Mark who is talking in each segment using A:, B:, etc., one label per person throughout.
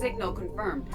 A: Signal confirmed.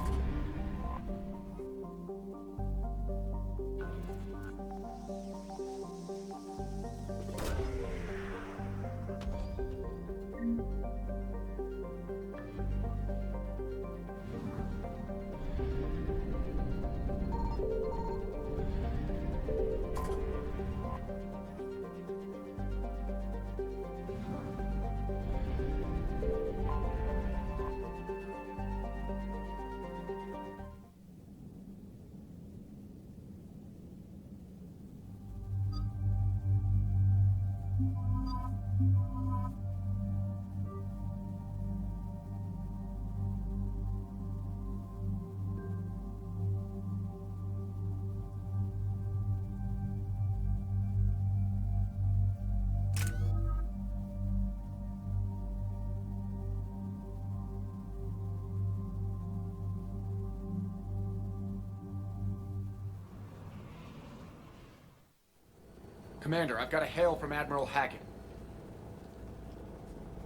B: Commander, I've got a hail from Admiral Hackett.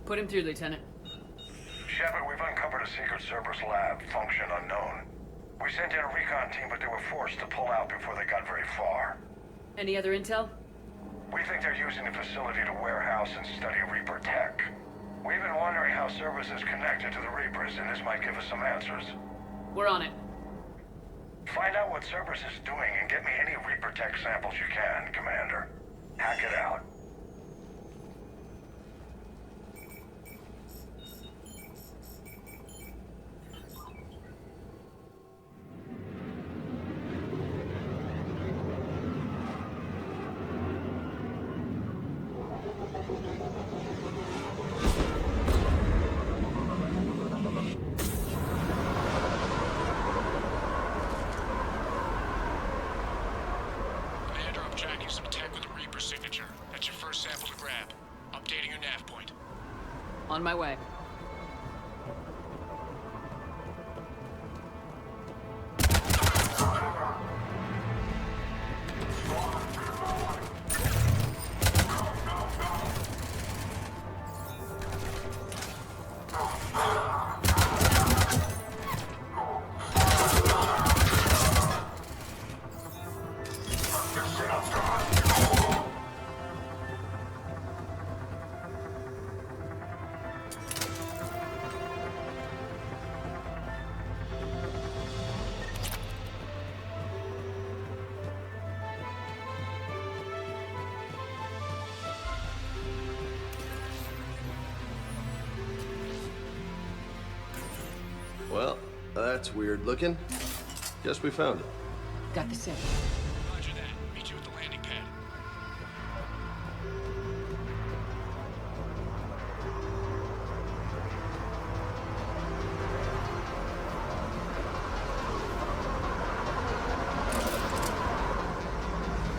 A: Put him through, Lieutenant.
C: Shepard, we've uncovered a secret Cerberus lab, function unknown. We sent in a recon team, but they were forced to pull out before they got very far.
A: Any other intel?
C: We think they're using the facility to warehouse and study Reaper tech. We've been wondering how Cerberus is connected to the Reapers, and this might give us some answers.
A: We're on it.
C: Find out what Cerberus is doing and get me any Reaper tech samples you can, Commander. Hack it out.
D: Commander, I'm tracking some tech with a Reaper signature. That's your first sample to grab. Updating your nav point.
A: On my way.
E: Well, that's weird looking. Guess we found it.
A: Got the sick.
D: Roger that. Meet you at the landing pad.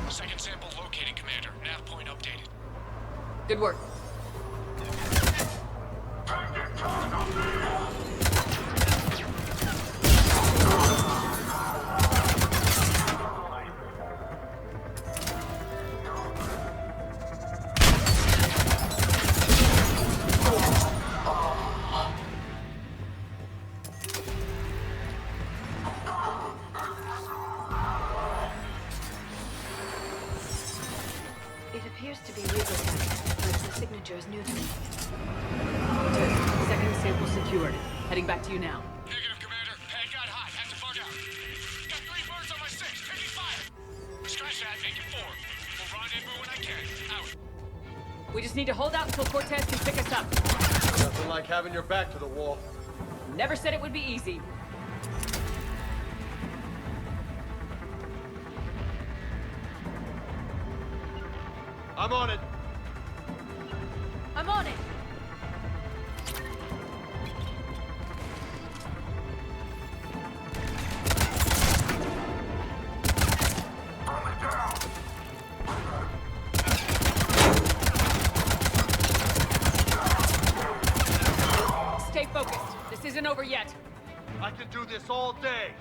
D: Second sample located, Commander. Nav point updated.
A: Good work.
F: It appears to be Reaper tech, but the signature is new to me.
A: Second sample secured. Heading back to you now.
D: Negative, Commander. Pad got hot. Have to bug out. Got 3 birds on my 6. Taking fire. Scratch that. Make it 4. We'll rendezvous when I can. Out.
A: We just need to hold out until Cortez can pick us up.
E: Nothing like having your back to the wall.
A: Never said it would be easy.
E: I'm on it.
F: I'm on it!
A: Stay focused. This isn't over yet.
E: I can do this all day.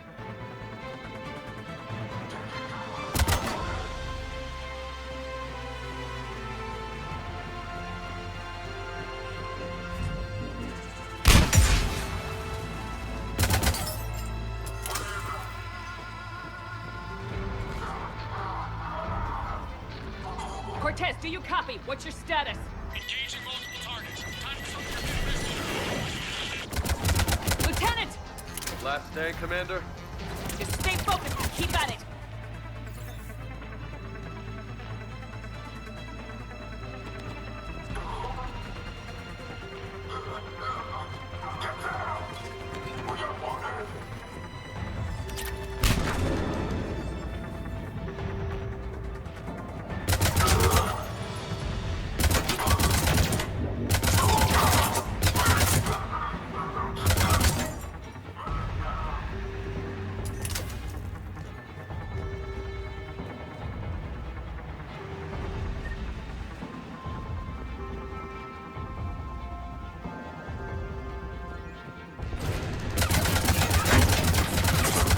A: Cortez, do you copy? What's your status?
D: Engaging multiple targets. Time for some
A: Lieutenant!
E: Last day, Commander?
A: Just stay focused and keep at it.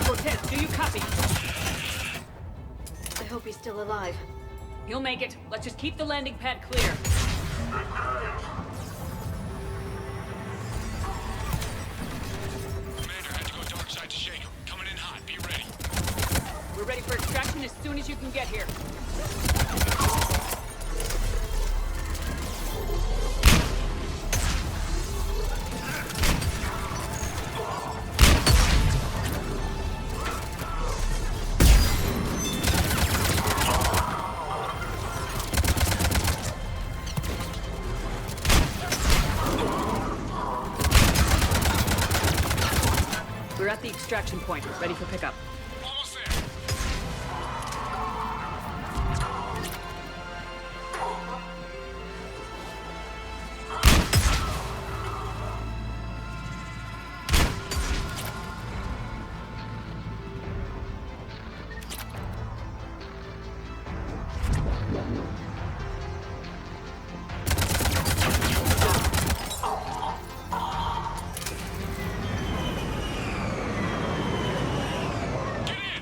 A: Cortez, do you copy?
F: I hope he's still alive.
A: He'll make it. Let's just keep the landing pad clear.
D: Commander had to go dark side to shake him. Coming in hot. Be ready.
A: We're ready for extraction as soon as you can get here. We're at the extraction point. Ready for pickup.
D: Almost there. Get in!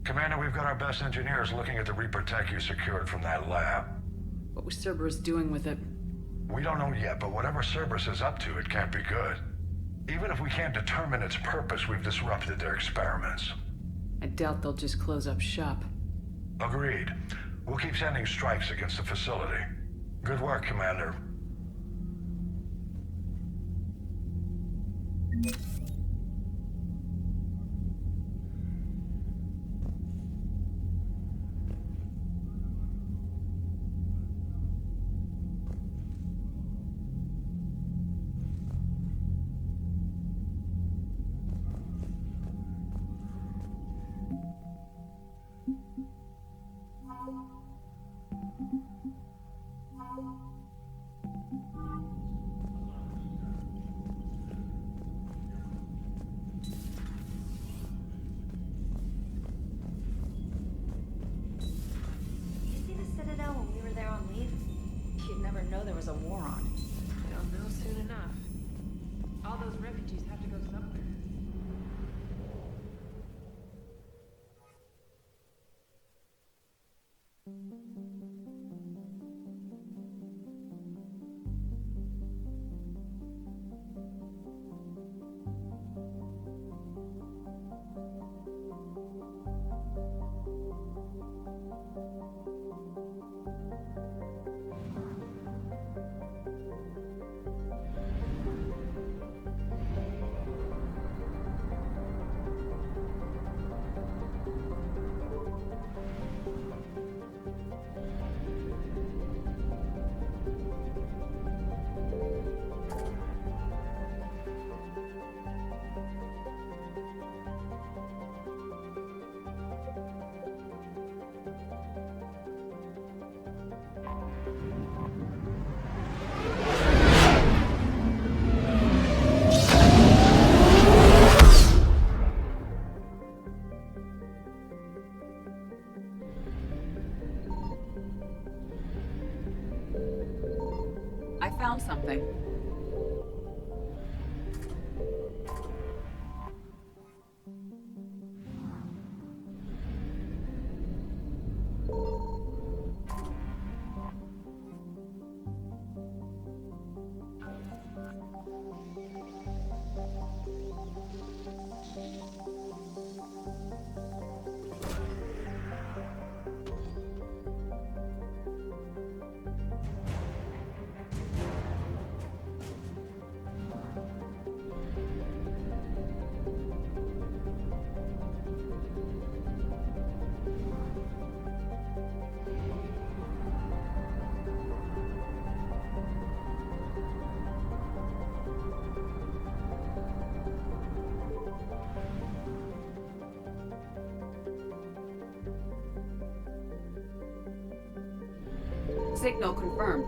C: Commander, we've got our best engineers looking at the Reaper tech you secured from that lab.
A: What was Cerberus doing with it?
C: We don't know yet, but whatever Cerberus is up to, it can't be good. Even if we can't determine its purpose, we've disrupted their experiments.
A: I doubt they'll just close up shop.
C: Agreed. We'll keep sending strikes against the facility. Good work, Commander.
A: Signal confirmed.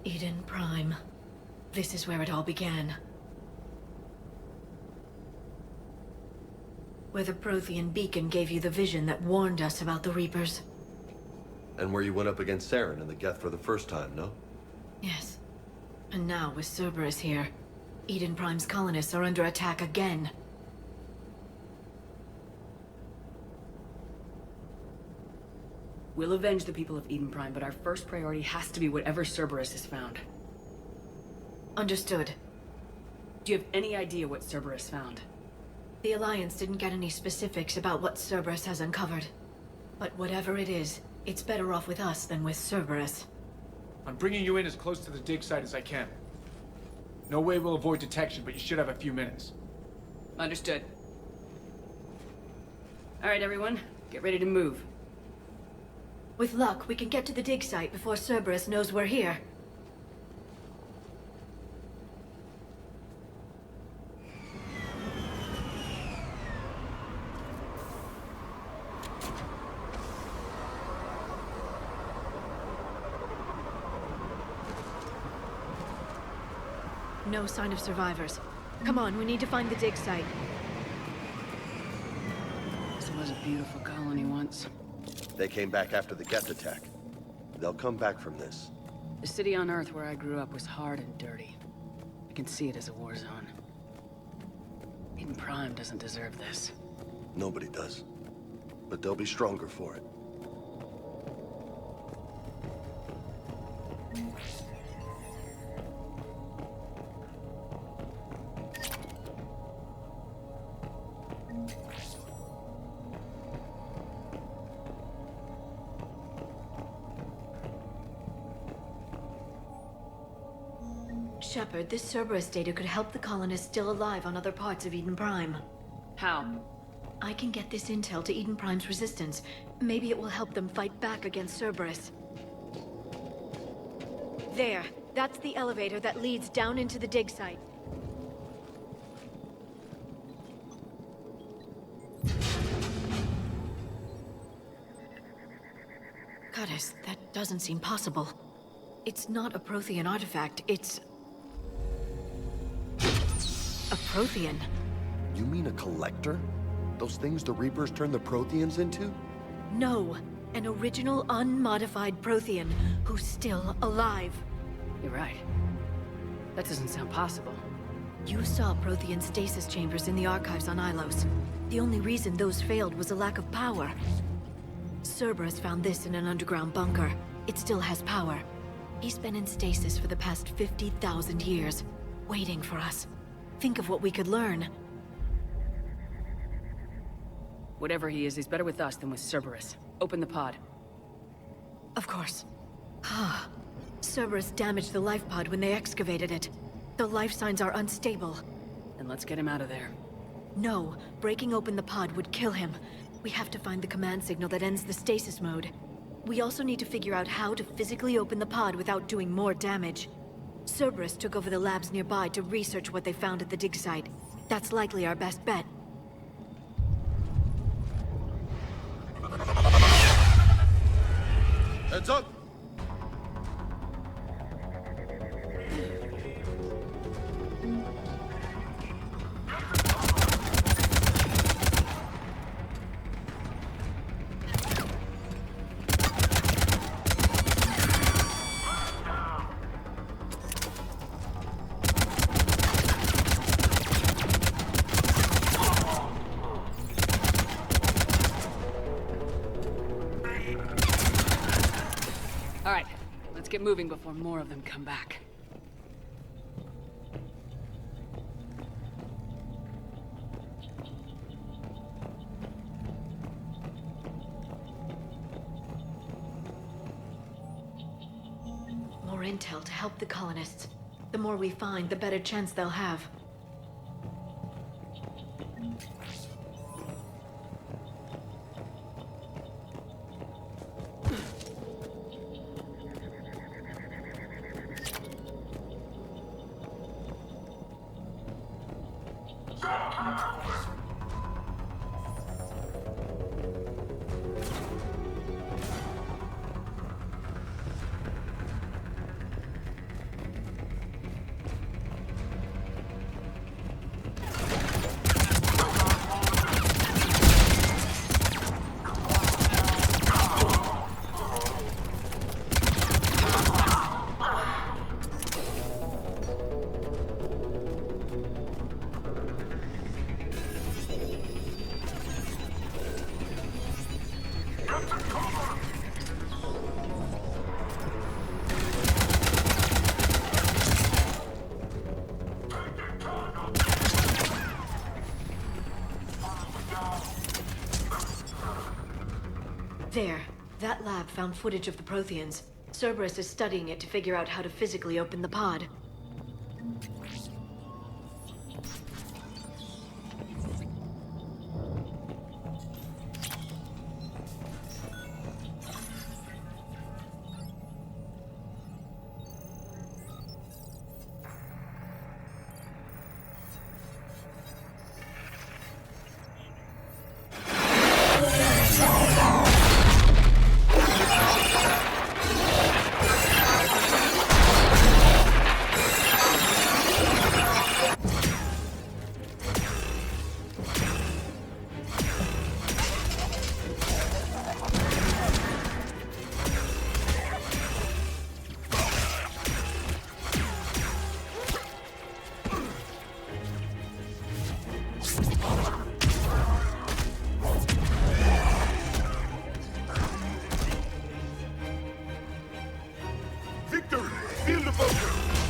F: Eden Prime. This is where it all began. Where the Prothean beacon gave you the vision that warned us about the Reapers.
E: And where you went up against Saren and the Geth for the first time, no?
F: Yes. And now, with Cerberus here, Eden Prime's colonists are under attack again.
A: We'll avenge the people of Eden Prime, but our first priority has to be whatever Cerberus is found.
F: Understood.
A: Do you have any idea what Cerberus found?
F: The Alliance didn't get any specifics about what Cerberus has uncovered. But whatever it is, it's better off with us than with Cerberus.
B: I'm bringing you in as close to the dig site as I can. No way we'll avoid detection, but you should have a few minutes.
A: Understood. All right, everyone. Get ready to move.
F: With luck, we can get to the dig site before Cerberus knows we're here. No sign of survivors. Come on, we need to find the dig site.
A: This was a beautiful colony once.
E: They came back after the Geth attack. They'll come back from this.
A: The city on Earth where I grew up was hard and dirty. I can see it as a war zone. Eden Prime doesn't deserve this.
E: Nobody does. But they'll be stronger for it.
F: Shepard, this Cerberus data could help the colonists still alive on other parts of Eden Prime.
A: How?
F: I can get this intel to Eden Prime's resistance. Maybe it will help them fight back against Cerberus. There. That's the elevator that leads down into the dig site. Goddess, that doesn't seem possible. It's not a Prothean artifact, it's... a Prothean.
E: You mean a collector? Those things the Reapers turned the Protheans into?
F: No, an original unmodified Prothean who's still alive.
A: You're right. That doesn't sound possible.
F: You saw Prothean stasis chambers in the archives on Ilos. The only reason those failed was a lack of power. Cerberus found this in an underground bunker. It still has power. He's been in stasis for the past 50,000 years, waiting for us. Think of what we could learn.
A: Whatever he is, he's better with us than with Cerberus. Open the pod.
F: Of course. Ah. Cerberus damaged the life pod when they excavated it. The life signs are unstable.
A: Then let's get him out of there.
F: No, breaking open the pod would kill him. We have to find the command signal that ends the stasis mode. We also need to figure out how to physically open the pod without doing more damage. Cerberus took over the labs nearby to research what they found at the dig site. That's likely our best bet.
E: Heads up!
A: All right, let's get moving before more of them come back.
F: More intel to help the colonists. The more we find, the better chance they'll have. There. That lab found footage of the Protheans. Cerberus is studying it to figure out how to physically open the pod.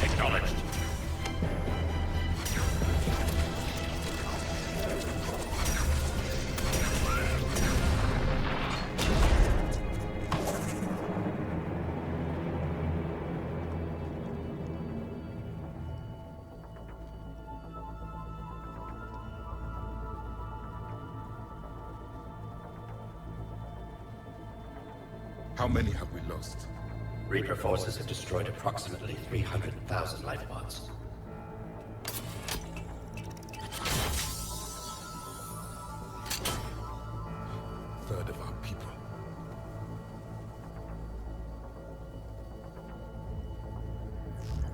D: Acknowledged.
G: How many have we lost?
H: Reaper forces have destroyed approximately 300,000 life pods.
G: Third of our people.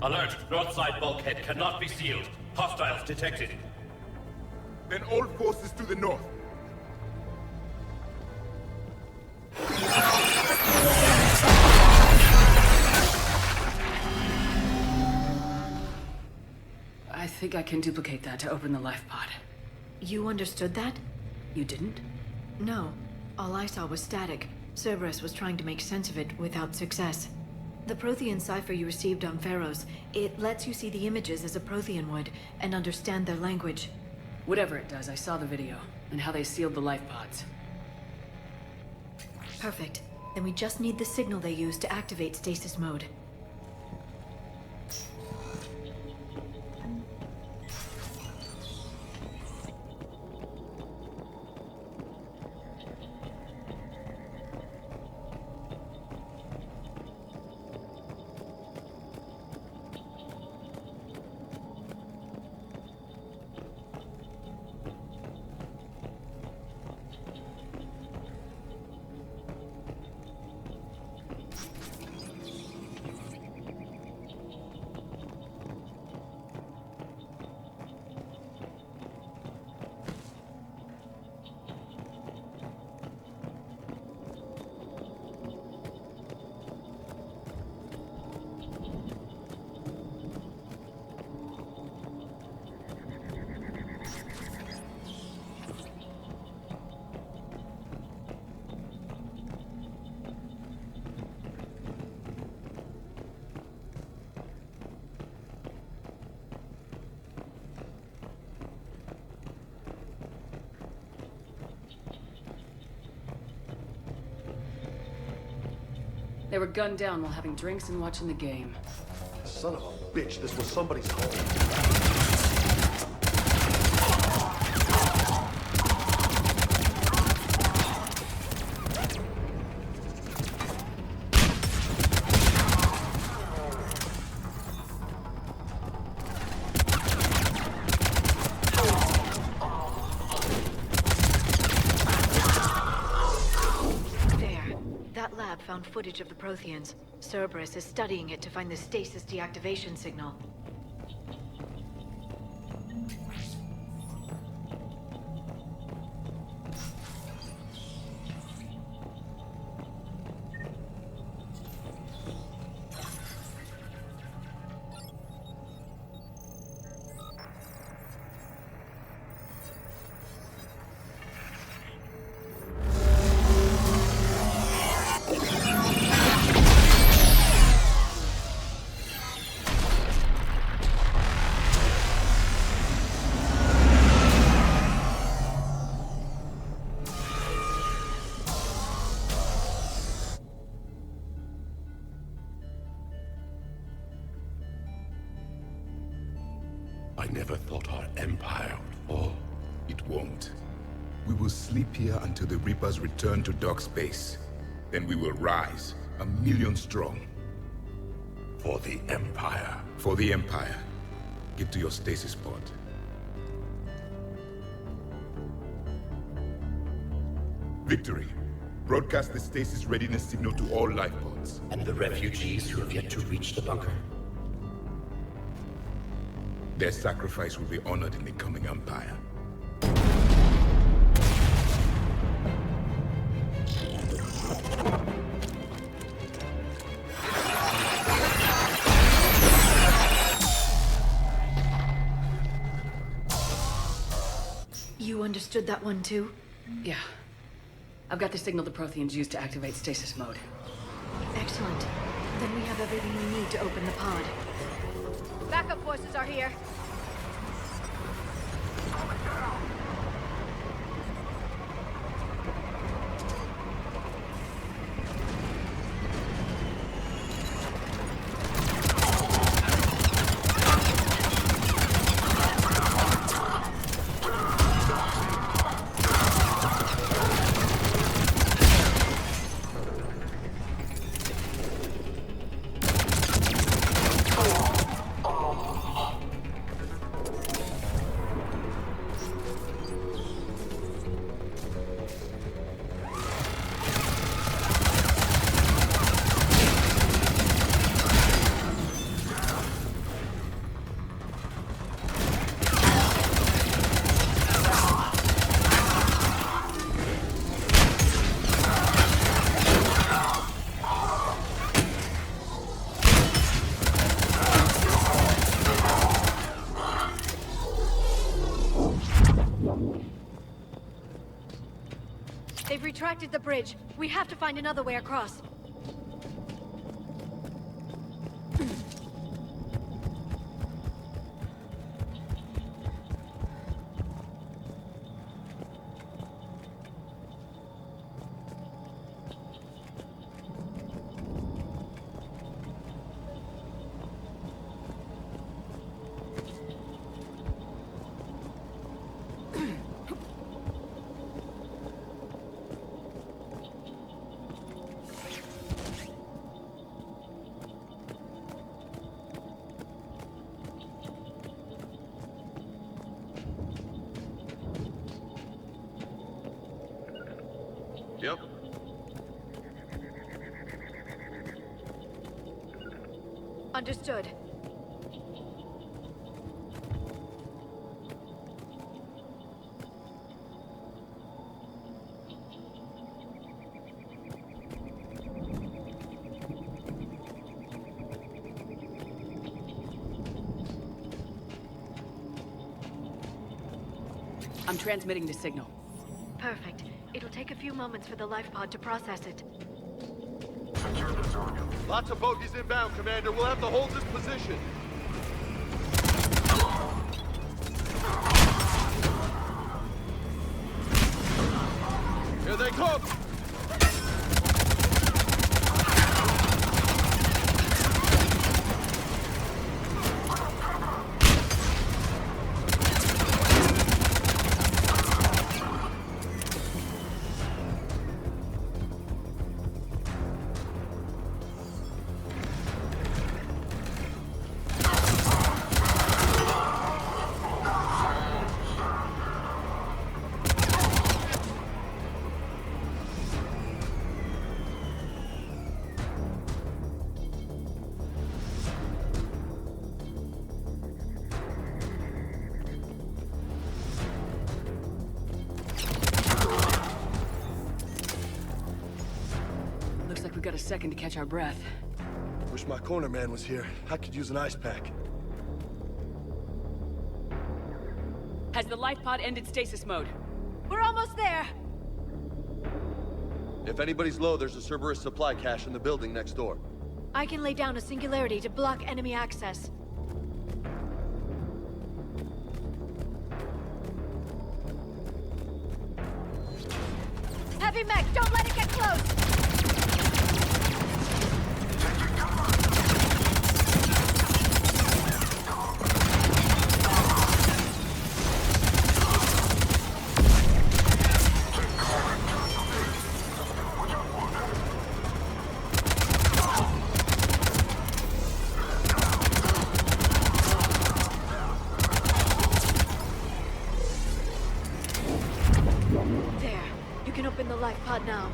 H: Alert! North side bulkhead cannot be sealed. Hostiles detected.
G: Then all forces to the north.
A: I think I can duplicate that to open the life pod.
F: You understood that?
A: You didn't?
F: No. All I saw was static. Cerberus was trying to make sense of it without success. The Prothean cipher you received on Pharaohs, it lets you see the images as a Prothean would, and understand their language.
A: Whatever it does, I saw the video. and how they sealed the life pods.
F: Perfect. Then we just need the signal they used to activate stasis mode.
A: They were gunned down while having drinks and watching the game.
E: Son of a bitch, this was somebody's home.
F: Found footage of the Protheans. Cerberus is studying it to find the stasis deactivation signal.
G: I never thought our empire would fall. It won't. We will sleep here until the Reapers return to dark space. Then we will rise, 1,000,000 strong.
H: For the Empire.
G: For the Empire. Get to your stasis pod. Victory. Broadcast the stasis readiness signal to all life pods.
H: And the refugees who have yet to reach the bunker.
G: Their sacrifice will be honored in the coming Empire.
F: You understood that one too?
A: Yeah. I've got the signal the Protheans used to activate stasis mode.
F: Excellent. Then we have everything we need to open the pod.
I: Backup forces are here. They've retracted the bridge. We have to find another way across. Understood.
A: I'm transmitting the signal.
F: Perfect. It'll take a few moments for the life pod to process it.
E: Lots of bogies inbound, Commander. We'll have to hold this position. Here they come!
A: Looks like we got a second to catch our breath.
E: Wish my corner man was here. I could use an ice pack.
A: Has the life pod ended stasis mode?
I: We're almost there!
E: If anybody's low, there's a Cerberus supply cache in the building next door.
I: I can lay down a singularity to block enemy access. Heavy mech, don't let it get close! There. You can open the life pod now.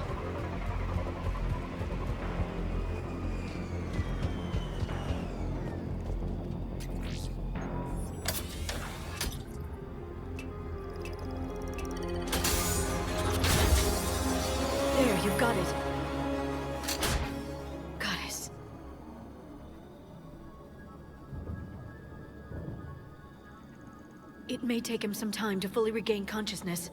I: There, you've got it. Goddess. It may take him some time to fully regain consciousness.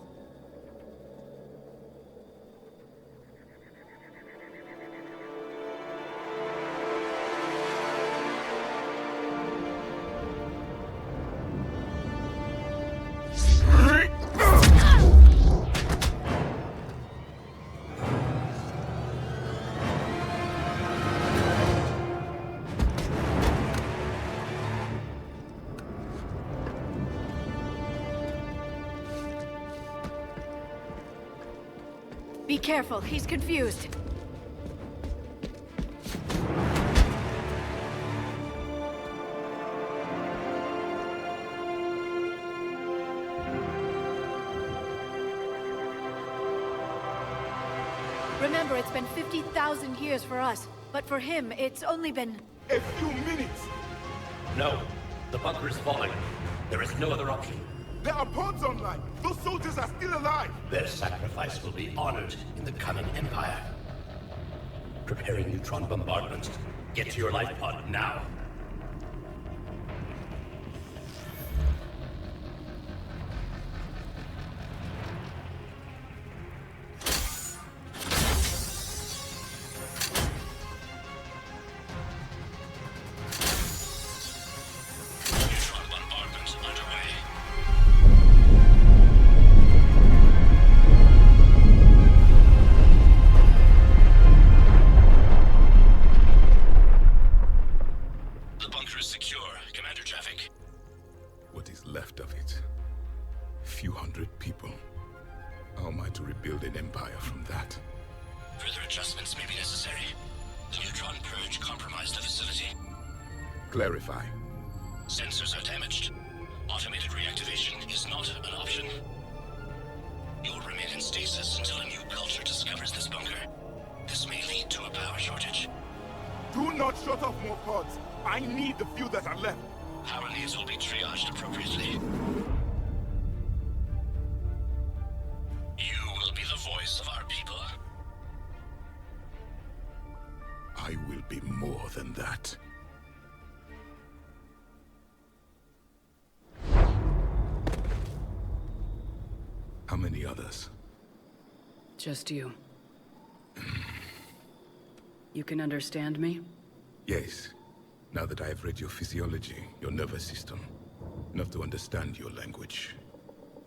I: Be careful, he's confused. Remember, it's been 50,000 years for us, but for him, it's only been...
G: A few minutes!
H: No. The bunker is falling. There is no other option.
G: There are pods online! Those soldiers are still alive!
H: Their sacrifice will be honored in the coming Empire. Preparing neutron bombardment. Get to your life pod now.
D: Neutron bombardment underway. The bunker is secure. Commander traffic.
G: What is left of it? A few hundred people. How am I to rebuild an empire from that?
D: Further adjustments may be necessary. The neutron purge compromised the facility.
G: Clarify.
D: Sensors are damaged. Automated reactivation is not an option. You'll remain in stasis until a new culture discovers this bunker. This may lead to a power shortage.
G: Do not shut off more pods. I need the few that are left.
H: How many will be triaged appropriately? You will be the voice of our people.
G: I will be more than that. How many others?
A: Just you. You can understand me?
G: Yes. Now that I have read your physiology, your nervous system, enough to understand your language.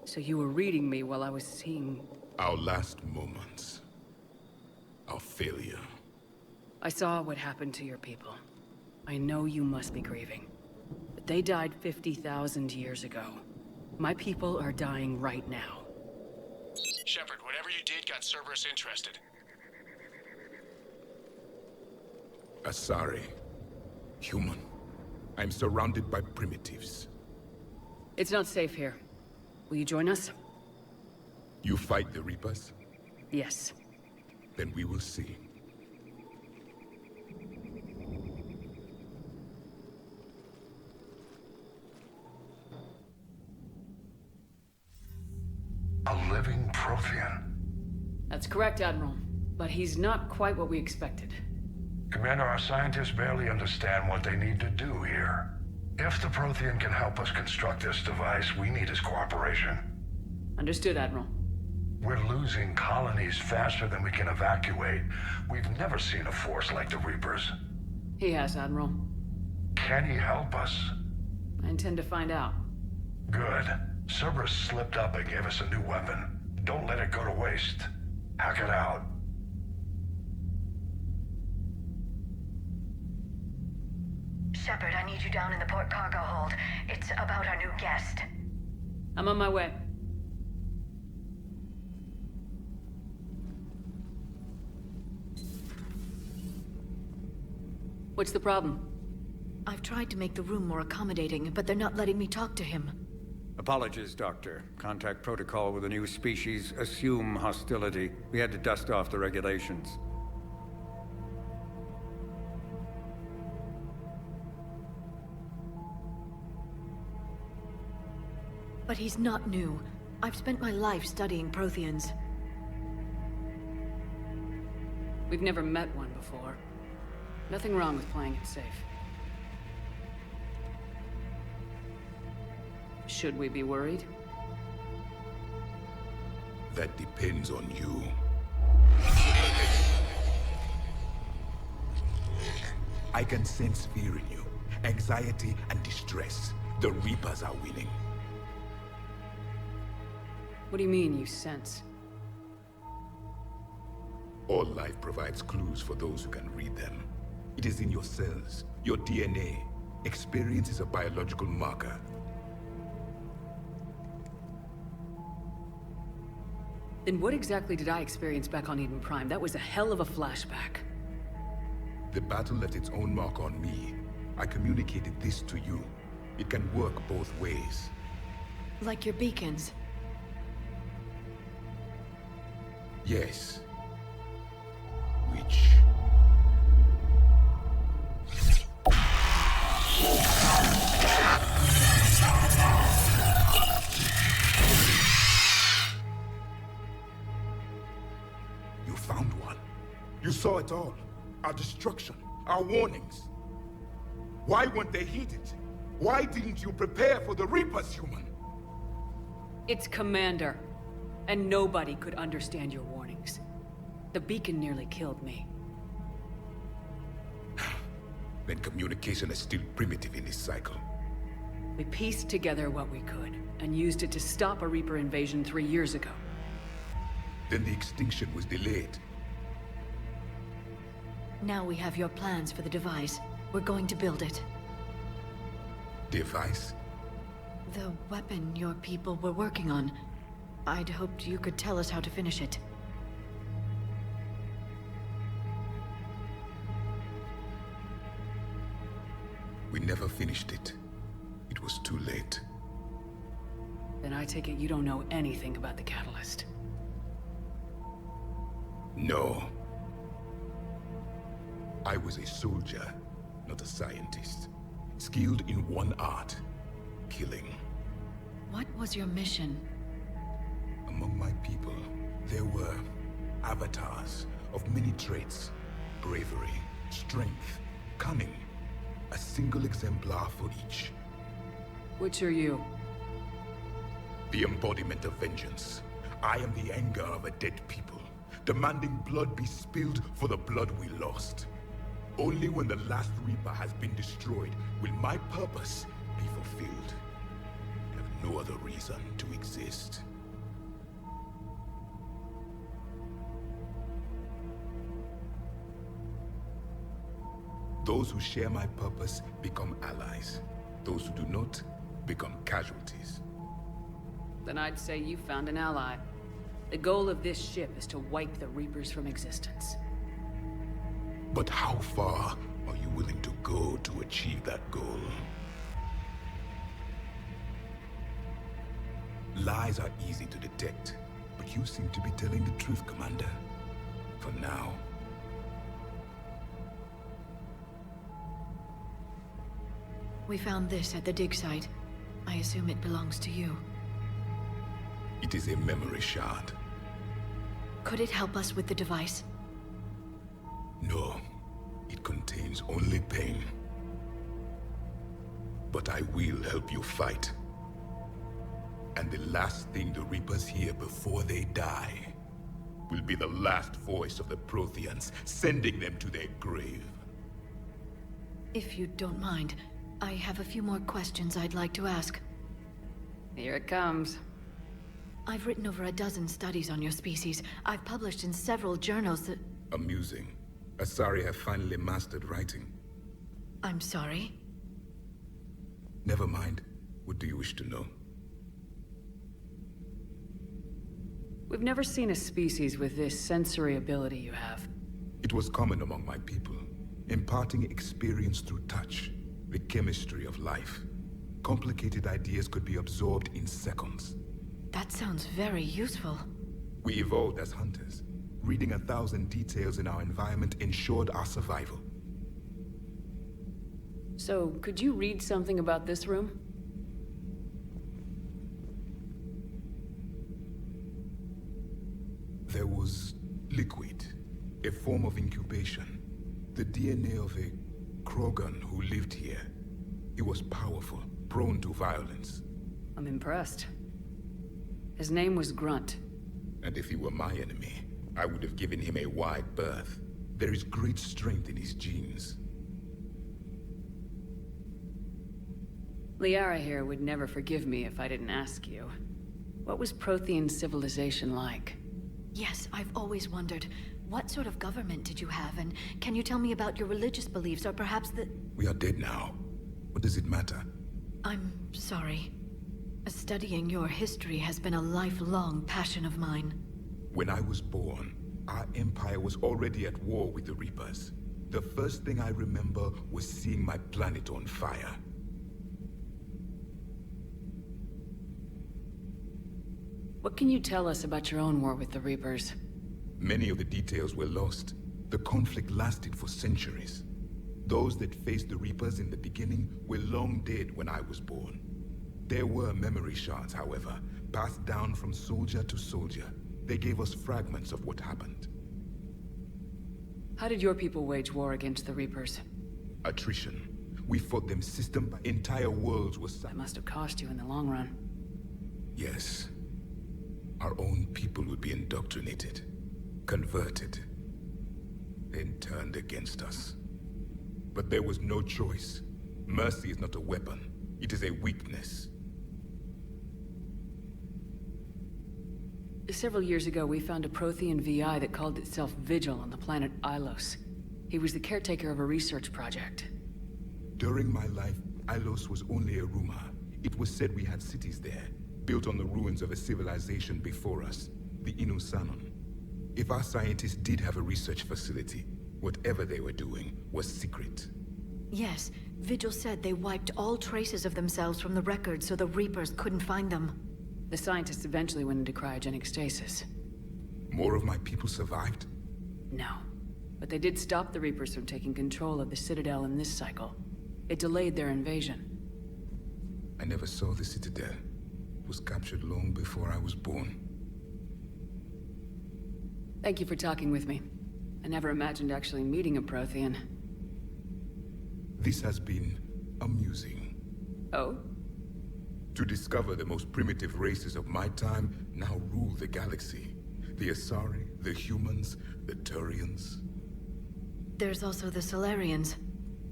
A: So you were reading me while I was seeing...
G: Our last moments. Our failure.
A: I saw what happened to your people. I know you must be grieving. But they died 50,000 years ago. My people are dying right now.
D: Shepard, whatever you did got Cerberus interested.
G: Asari. Human. I'm surrounded by primitives.
A: It's not safe here. Will you join us?
G: You fight the Reapers?
A: Yes.
G: Then we will see.
C: A living Prothean?
A: That's correct, Admiral. But he's not quite what we expected.
C: Commander, our scientists barely understand what they need to do here. If the Prothean can help us construct this device, we need his cooperation.
A: Understood, Admiral.
C: We're losing colonies faster than we can evacuate. We've never seen a force like the Reapers.
A: He has, Admiral.
C: Can he help us?
A: I intend to find out.
C: Good. Cerberus slipped up and gave us a new weapon. Don't let it go to waste. Hack it out.
J: Shepard, I need you down in the port cargo hold. It's about our new guest.
A: I'm on my way. What's the problem?
F: I've tried to make the room more accommodating, but they're not letting me talk to him.
K: Apologies, Doctor. Contact protocol with a new species. Assume hostility. We had to dust off the regulations.
F: But he's not new. I've spent my life studying Protheans.
A: We've never met one before. Nothing wrong with playing it safe. Should we be worried?
G: That depends on you. I can sense fear in you. Anxiety and distress. The Reapers are winning.
A: What do you mean, you sense?
G: All life provides clues for those who can read them. It is in your cells, your DNA. Experience is a biological marker.
A: Then what exactly did I experience back on Eden Prime? That was a hell of a flashback.
G: The battle left its own mark on me. I communicated this to you. It can work both ways.
F: Like your beacons.
G: Yes. Which... You found one. You saw it all. Our destruction, our warnings. Why weren't they heeded? Why didn't you prepare for the Reapers, human?
A: It's Commander. And nobody could understand your warnings. The beacon nearly killed me.
G: Then communication is still primitive in this cycle.
A: We pieced together what we could, and used it to stop a Reaper invasion 3 years ago.
G: Then the extinction was delayed.
F: Now we have your plans for the device. We're going to build it.
G: Device?
F: The weapon your people were working on. I'd hoped you could tell us how to finish it.
G: We never finished it. It was too late.
A: Then I take it you don't know anything about the catalyst.
G: No. I was a soldier, not a scientist. Skilled in one art, killing.
F: What was your mission?
G: Among my people, there were avatars of many traits. Bravery, strength, cunning. A single exemplar for each.
A: Which are you?
G: The embodiment of vengeance. I am the anger of a dead people, demanding blood be spilled for the blood we lost. Only when the last Reaper has been destroyed will my purpose be fulfilled. I have no other reason to exist. Those who share my purpose become allies. Those who do not become casualties.
A: Then I'd say you found an ally. The goal of this ship is to wipe the Reapers from existence.
G: But how far are you willing to go to achieve that goal? Lies are easy to detect, but you seem to be telling the truth, Commander. For now.
F: We found this at the dig site. I assume it belongs to you.
G: It is a memory shard.
F: Could it help us with the device?
G: No. It contains only pain. But I will help you fight. And the last thing the Reapers hear before they die will be the last voice of the Protheans, sending them to their grave.
F: If you don't mind, I have a few more questions I'd like to ask.
A: Here it comes.
F: I've written over a dozen studies on your species. I've published in several journals that...
G: Amusing. Asari have finally mastered writing.
F: I'm sorry?
G: Never mind. What do you wish to know?
A: We've never seen a species with this sensory ability you have.
G: It was common among my people, imparting experience through touch, the chemistry of life. Complicated ideas could be absorbed in seconds.
F: That sounds very useful.
G: We evolved as hunters. Reading 1,000 details in our environment ensured our survival.
A: So, could you read something about this room?
G: There was liquid, a form of incubation. The DNA of a Krogan who lived here. He was powerful, prone to violence.
A: I'm impressed. His name was Grunt.
G: And if he were my enemy, I would have given him a wide berth. There is great strength in his genes.
A: Liara here would never forgive me if I didn't ask you. What was Prothean civilization like?
F: Yes, I've always wondered. What sort of government did you have, and can you tell me about your religious beliefs, or perhaps the...
G: We are dead now. What does it matter?
F: I'm sorry. Studying your history has been a lifelong passion of mine.
G: When I was born, our empire was already at war with the Reapers. The first thing I remember was seeing my planet on fire.
A: What can you tell us about your own war with the Reapers?
G: Many of the details were lost. The conflict lasted for centuries. Those that faced the Reapers in the beginning were long dead when I was born. There were memory shards, however, passed down from soldier to soldier. They gave us fragments of what happened.
A: How did your people wage war against the Reapers?
G: Attrition. We fought them system by entire worlds were...
A: That must have cost you in the long run.
G: Yes. Our own people would be indoctrinated, converted, then turned against us. But there was no choice. Mercy is not a weapon. It is a weakness.
A: Several years ago, we found a Prothean VI that called itself Vigil on the planet Ilos. He was the caretaker of a research project.
G: During my life, Ilos was only a rumor. It was said we had cities there, built on the ruins of a civilization before us, the Inusanon. If our scientists did have a research facility, whatever they were doing was secret.
F: Yes, Vigil said they wiped all traces of themselves from the records so the Reapers couldn't find them.
A: The scientists eventually went into cryogenic stasis.
G: More of my people survived?
A: No. But they did stop the Reapers from taking control of the Citadel in this cycle. It delayed their invasion.
G: I never saw the Citadel. It was captured long before I was born.
A: Thank you for talking with me. I never imagined actually meeting a Prothean.
G: This has been amusing.
A: Oh?
G: To discover the most primitive races of my time now rule the galaxy. The Asari, the humans, the Turians.
F: There's also the Solarians.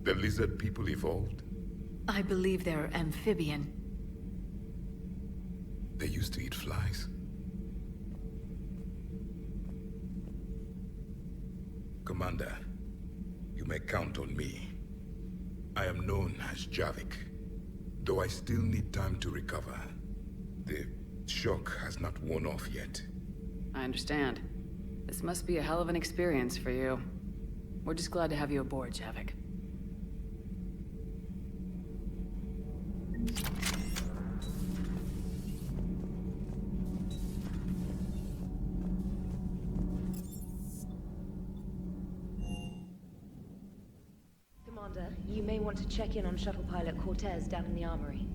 G: The lizard people evolved.
F: I believe they're amphibian.
G: They used to eat flies. Commander, you may count on me. I am known as Javik, though I still need time to recover. The shock has not worn off yet.
A: I understand. This must be a hell of an experience for you. We're just glad to have you aboard, Javik.
L: Commander, you may want to check in on shuttle pilot Cortez down in the armory.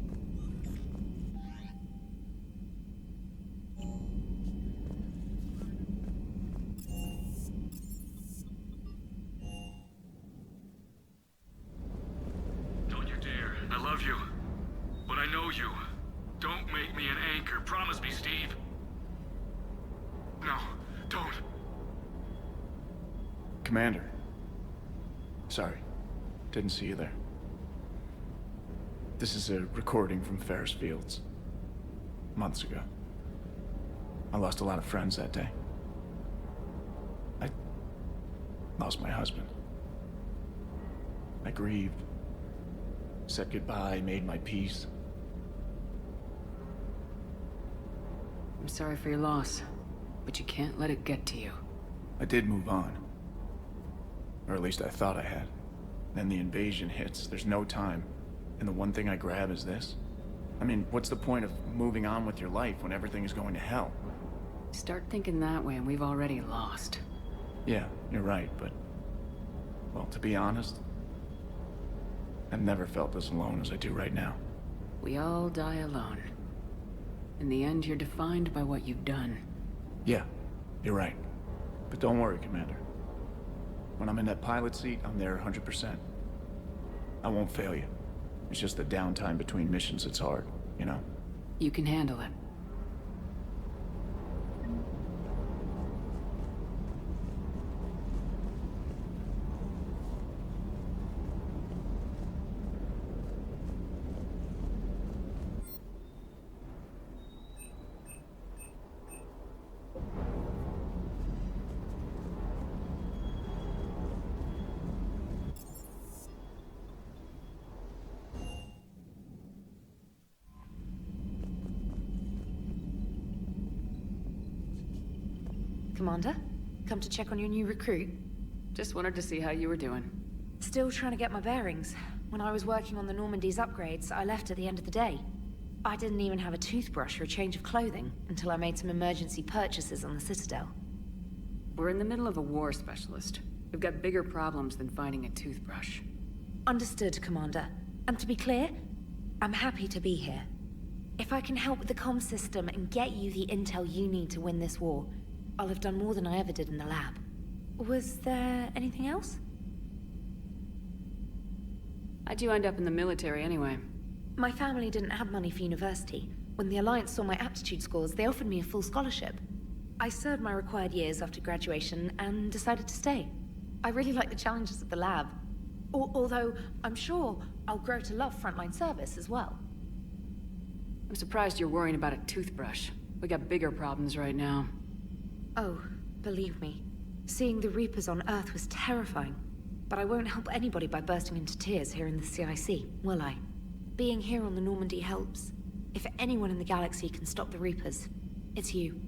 D: Don't you dare. I love you. But I know you. Don't make me an anchor. Promise me, Steve. No, don't.
B: Commander. Sorry. Didn't see you there. This is a recording from Ferris Fields. Months ago. I lost a lot of friends that day. I lost my husband. I grieved. Said goodbye, made my peace.
A: I'm sorry for your loss, but you can't let it get to you.
B: I did move on. Or at least I thought I had. Then the invasion hits, there's no time. And the one thing I grab is this? I mean, what's the point of moving on with your life when everything is going to hell?
A: Start thinking that way and we've already lost.
B: Yeah, you're right, but... well, to be honest, I've never felt as alone as I do right now.
A: We all die alone. In the end, you're defined by what you've done.
B: Yeah, you're right. But don't worry, Commander. When I'm in that pilot seat, I'm there 100%. I won't fail you. It's just the downtime between missions that's hard, you know?
A: You can handle it.
L: Commander, come to check on your new recruit.
A: Just wanted to see how you were doing.
L: Still trying to get my bearings. When I was working on the Normandy's upgrades, I left at the end of the day. I didn't even have a toothbrush or a change of clothing until I made some emergency purchases on the Citadel.
A: We're in the middle of a war, Specialist. We've got bigger problems than finding a toothbrush.
L: Understood, Commander. And to be clear, I'm happy to be here. If I can help with the comm system and get you the intel you need to win this war, I'll have done more than I ever did in the lab. Was there anything else?
A: How'd you end up in the military anyway?
L: My family didn't have money for university. When the Alliance saw my aptitude scores, they offered me a full scholarship. I served my required years after graduation and decided to stay. I really like the challenges of the lab. Although, I'm sure I'll grow to love frontline service as well.
A: I'm surprised you're worrying about a toothbrush. We got bigger problems right now.
L: Oh, believe me. Seeing the Reapers on Earth was terrifying. But I won't help anybody by bursting into tears here in the CIC, will I? Being here on the Normandy helps. If anyone in the galaxy can stop the Reapers, it's you.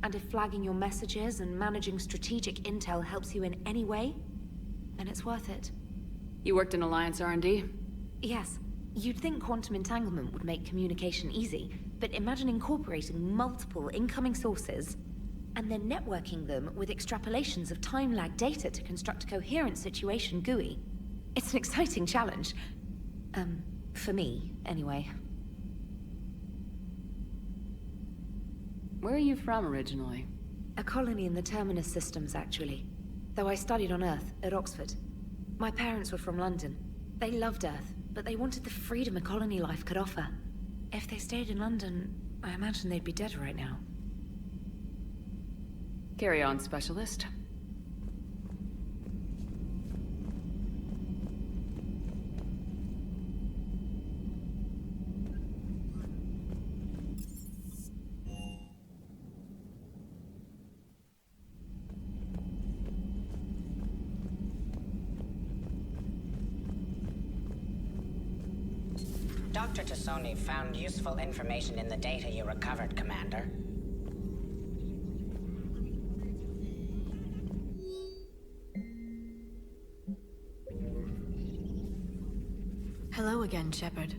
L: And if flagging your messages and managing strategic intel helps you in any way, then it's worth it.
A: You worked in Alliance R&D?
L: Yes. You'd think quantum entanglement would make communication easy, but imagine incorporating multiple incoming sources. and then networking them with extrapolations of time-lag data to construct a coherent situation GUI. It's an exciting challenge. For me, anyway.
A: Where are you from originally?
L: A colony in the Terminus systems, actually. Though I studied on Earth, at Oxford. My parents were from London. They loved Earth, but they wanted the freedom a colony life could offer. If they stayed in London, I imagine they'd be dead right now.
A: Carry on, Specialist.
M: Dr. Tassoni found useful information in the data you recovered, Commander.
F: Hello again, Shepard.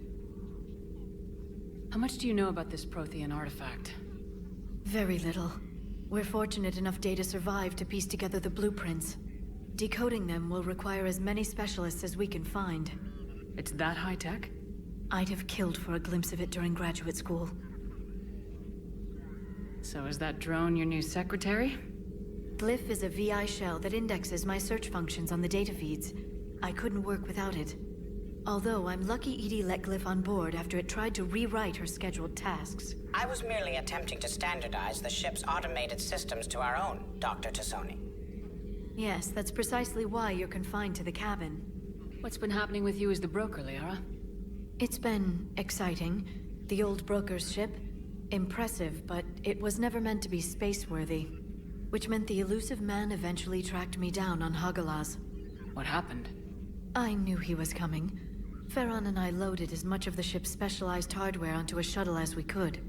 A: How much do you know about this Prothean artifact?
F: Very little. We're fortunate enough Data survived to piece together the blueprints. Decoding them will require as many specialists as we can find.
A: It's that high-tech?
F: I'd have killed for a glimpse of it during graduate school.
A: So is that drone your new secretary?
F: Glyph is a VI shell that indexes my search functions on the data feeds. I couldn't work without it. Although I'm lucky Edie let Glyph on board after it tried to rewrite her scheduled tasks.
M: I was merely attempting to standardize the ship's automated systems to our own, Dr. Tassoni.
F: Yes, that's precisely why you're confined to the cabin.
A: What's been happening with you as the broker, Liara?
F: It's been exciting. The old broker's ship. Impressive, but it was never meant to be space-worthy. Which meant the elusive man eventually tracked me down on Hagalaz.
A: What happened?
F: I knew he was coming. Farron and I loaded as much of the ship's specialized hardware onto a shuttle as we could.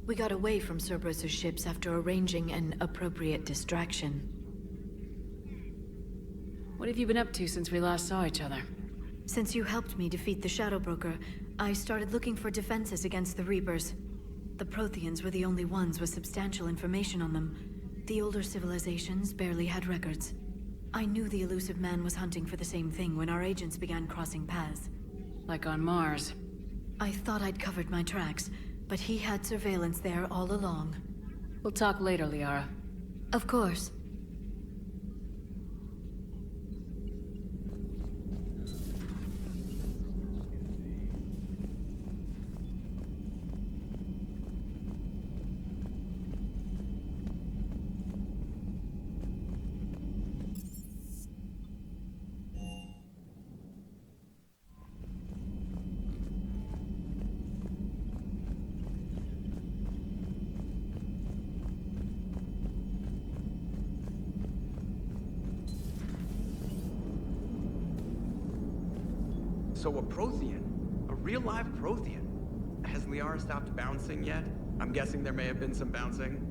F: We got away from Cerberus' ships after arranging an appropriate distraction.
A: What have you been up to since we last saw each other?
F: Since you helped me defeat the Shadow Broker, I started looking for defenses against the Reapers. The Protheans were the only ones with substantial information on them. The older civilizations barely had records. I knew the elusive man was hunting for the same thing when our agents began crossing paths.
A: Like on Mars.
F: I thought I'd covered my tracks, but he had surveillance there all along.
A: We'll talk later, Liara.
F: Of course.
N: So a Prothean? A real live Prothean? Has Liara stopped bouncing yet? I'm guessing there may have been some bouncing.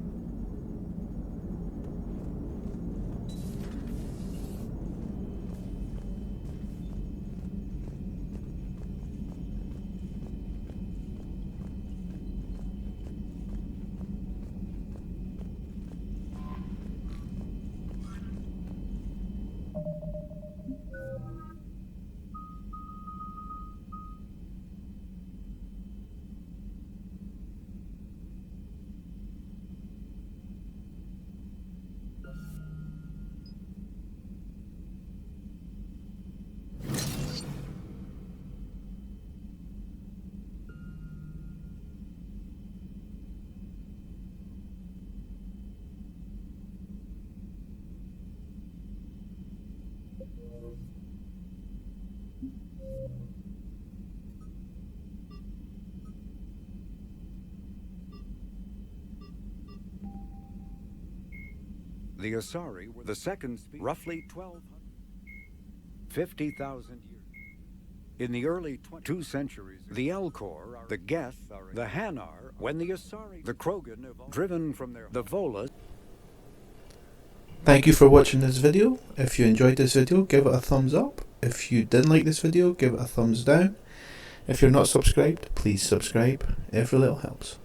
K: The Asari were the second species, roughly 50,000 years. In the early 2 centuries, the Elcor, the Geth, the Hanar, when the Asari, the Krogan, driven from the Vola.
O: Thank you for watching this video. If you enjoyed this video, give it a thumbs up. If you didn't like this video, give it a thumbs down. If you're not subscribed, please subscribe. Every little helps.